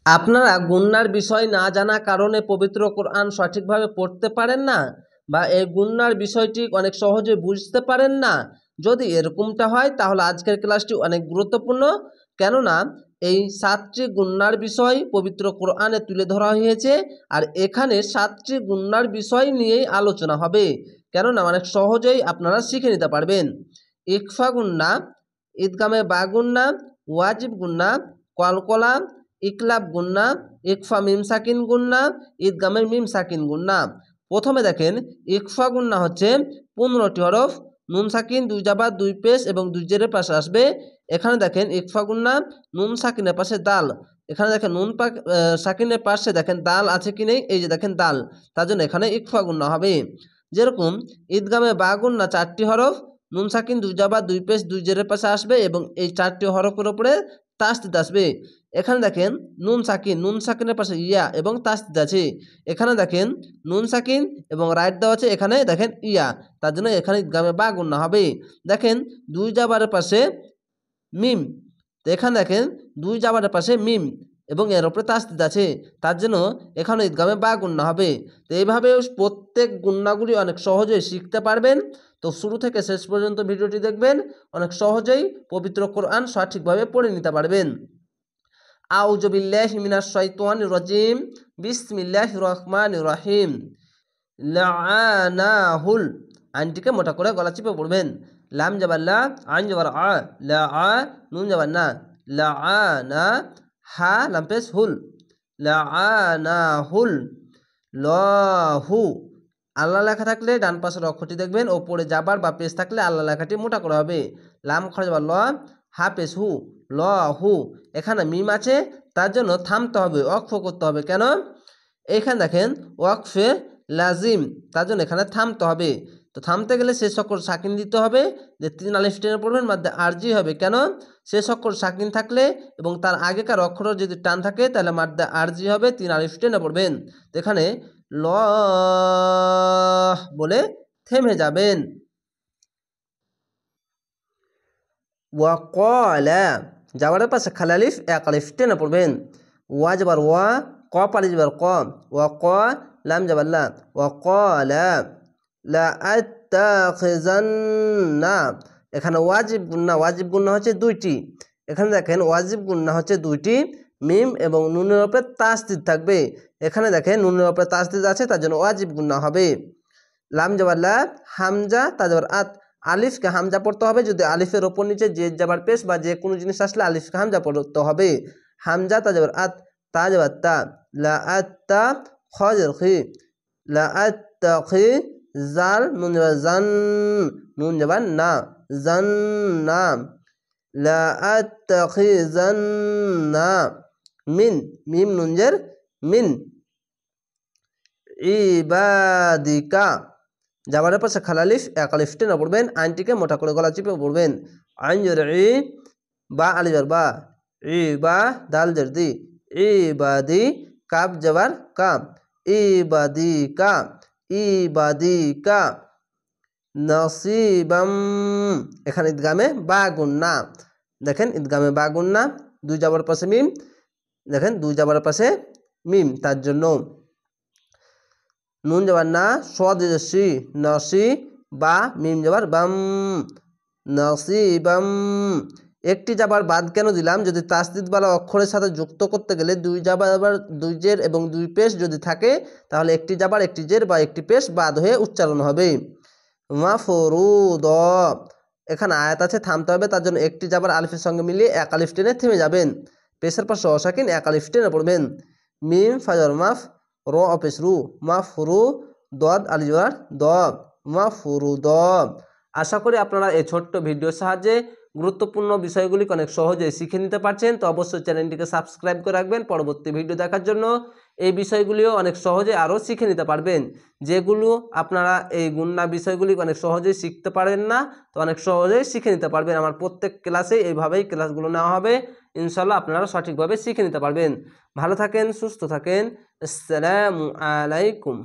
আপনারা গুন্নার বিষয় না জানা কারণে পবিত্র কোরআন সঠিকভাবে পড়তে পারেন না বা এই গুন্নার বিষয়টি অনেক সহজে বুঝতে পারেন না। যদি এরকমটা হয় তাহলে আজকের ক্লাসটি অনেক গুরুত্বপূর্ণ, কেননা এই 7টি গুন্নার বিষয় পবিত্র কোরআনে তুলে ধরা হয়েছে আর এখানে 7টি গুন্নার বিষয় নিয়েই আলোচনা হবে, কেননা অনেক সহজেই আপনারা শিখে নিতে পারবেন। ইকফা গুন্না, ঈদগামে বা গুন্না, ওয়াজিব গুন্না, কলকলা, ইকলাব গুন্না, ইকফা মিম সাকিন গুন্না, ঈদগামের মিম সাকিন গুন্না। প্রথমে দেখেন ইকফা গুন্না হচ্ছে 15টি হরফ, নুন সাকিন, দুই জাবার, দুই পেশ এবং দুই জেরের পাশে আসবে। এখানে দেখেন ইকফা গুন্না, নুন সাকিনের পাশে দাল, এখানে দেখেন নুন সাকিনের পাশে দেখেন দাল আছে কি নেই, এই যে দেখেন দাল, তার জন্য এখানে ইকফা গুন্না হবে। যেরকম ঈদগামে বা গুন্না 4টি হরফ, নুন সাকিন, দুই জাবার, দুই পেশ, দুই জেরের পাশে আসবে এবং এই 4টি হরফের উপরে তাসদিদ আসবে। এখানে দেখেন নুন সাকিনের পাশে ইয়া এবং তাসদিদ আছে। এখানে দেখেন নুন সাকিন এবং রাইট দেওয়া আছে, এখানে দেখেন ইয়া, তার জন্য এখানে ঈদগামে বা গুন্না হবে। দেখেন দুই জাবারের পাশে মিম, তো এখানে দেখেন দুই জাবারের পাশে মিম এবং এর উপরে তাসদিদ আছে, তার জন্য এখানে ঈদগামে বা গুন্না হবে। তো এইভাবে প্রত্যেক গুন্নাগুলি অনেক সহজেই শিখতে পারবেন। তো শুরু থেকে শেষ পর্যন্ত ভিডিওটি দেখবেন, অনেক সহজেই পবিত্র কোরআন সঠিকভাবে পড়ে নিতে পারবেন। আউযু বিল্লাহি মিনাশ শাইতানির রাজিম, বিসমিল্লাহির রহমানির রহিম। লাআনাহুল, আইনটিকে মোটা করে গলা চিপে পড়বেন। লাম যাবার লা, আইন যাবার আ, লা আ, নুন যাবার না, লাআনা, হা লাম পেশ হুল, লাআনাহুল লাহু। আল্লাহ লেখা থাকলে ডান পাশের অক্ষরটি দেখবেন, ওপরে যাবার বা পেশ থাকলে আল্লাহ লেখাটি মোটা করা হবে। লাম খরচ যাবার ল, হা পেশ হু, ল হু। এখানে মিম আছে, তার জন্য থামতে হবে, ওয়াকফ করতে হবে। কেন? এইখানে দেখেন ওয়াকফে লাজিম, তার জন্য এখানে থামতে হবে। তো থামতে গেলে শেষ অক্ষর সাকিন দিতে হবে, যে 3 আলিফ টেনে পড়বেন, মাধ্যমে আরজি হবে। কেন? শেষ অক্ষর সাকিন থাকলে এবং তার আগেকার অক্ষর যদি টান থাকে তাহলে মাধ্যমে আরজি হবে, 3 আলিফ টেনে পড়বেন। তো এখানে ল বলে থেমে যাবেন। ওয়াকলা, যাওয়ারের পাশে খালি আলিফ, এক আলিফ টেনে পড়বেন। ওয়া যাবার ওয়া, ক পালি যাবার ক, ওয়া ক, লাম যাবার লা, ওয়া কলা লা আত্তাখিজান্না। এখানে ওয়াজিব গুন্না হচ্ছে 2টি। এখানে দেখেন ওয়াজিব গুন্না হচ্ছে 2টি, মিম এবং নুনের উপরে তাসদিদ থাকবে। এখানে দেখেন নুনের উপরে তাসদিদ আছে, তার জন্য ওয়াজিব গুন্না হবে। লাম যাবার লা, হামজা তা যাবার আত, আলিফকে হামজা পড়তে হবে। যদি আলিফের ওপর নিচে যে যাবার পেশ বা যে কোনো জিনিস আসলে আলিফকে হামজা পড়তে হবে। হামজা তা যাবার আত, তা যাবার তা, লা আত্তা, খ যাবার খি, লা আত্তা খি, জাল নুন যাবার জান, নুন যাবার না, জান না, লা আত্তা খি জান না। মিন, মিম নুনজের মিন, ইবাদিকা, যাবারের পাশে খালালিফ, এক আলিফ টেনে পড়বেন, আইনটিকে মোটা করে গলা চিপে পড়বেন। আইন জের ই, বা আলিজার বা, ই বা দাল জের দি, ইবাদি, কাব যাবার কাব, ইবাদিকা, ইবাদিকা। নসিবাম, এখানে ঈদগামে বা গুন্না, দেখেন ঈদগামে বা গুন্না, দুই যাবার পাশে মিম, দেখেন দুই যাবার পাশে মিম, তার জন্য। নুন যাবার না, সদ সি, নসি বা, মিম যাবার বাম, নসিবাম। একটি যাবার বাদ কেন দিলাম? যদি তাসদিদওয়ালা অক্ষরের সাথে যুক্ত করতে গেলে দুই যাবার, দুই জের এবং দুই পেশ যদি থাকে তাহলে একটি যাবার, একটি জের বা একটি পেশ বাদ হয়ে উচ্চারণ হবে। মাফরুদ, এখানে আয়াত আছে, থামতে হবে, তার জন্য একটি যাবার আলিফের সঙ্গে মিলিয়ে এক আলিফ টেনে থেমে যাবেন। পেশের পাশে অসাকিন, এক আলিফ টেনে পড়বেন। মিম ফাজর মাফ, র অপেশ রু, মাফরু, দদ আলিজোয়ার দ, মাফরুদ। আশা করি আপনারা এই ছোট্ট ভিডিওর সাহায্যে গুরুত্বপূর্ণ বিষয়গুলি অনেক সহজে শিখে নিতে পারছেন। তো অবশ্যই চ্যানেলটিকে সাবস্ক্রাইব করে রাখবেন পরবর্তী ভিডিও দেখার জন্য। এই বিষয়গুলিও অনেক সহজে আরও শিখে নিতে পারবেন, যেগুলো আপনারা এই গুন্না বিষয়গুলি অনেক সহজেই শিখতে পারেন না, তো অনেক সহজেই শিখে নিতে পারবেন। আমার প্রত্যেক ক্লাসে এইভাবেই ক্লাসগুলো নেওয়া হবে, ইনশাল্লাহ আপনারা সঠিকভাবে শিখে নিতে পারবেন। ভালো থাকেন, সুস্থ থাকেন, আসসালামু আলাইকুম।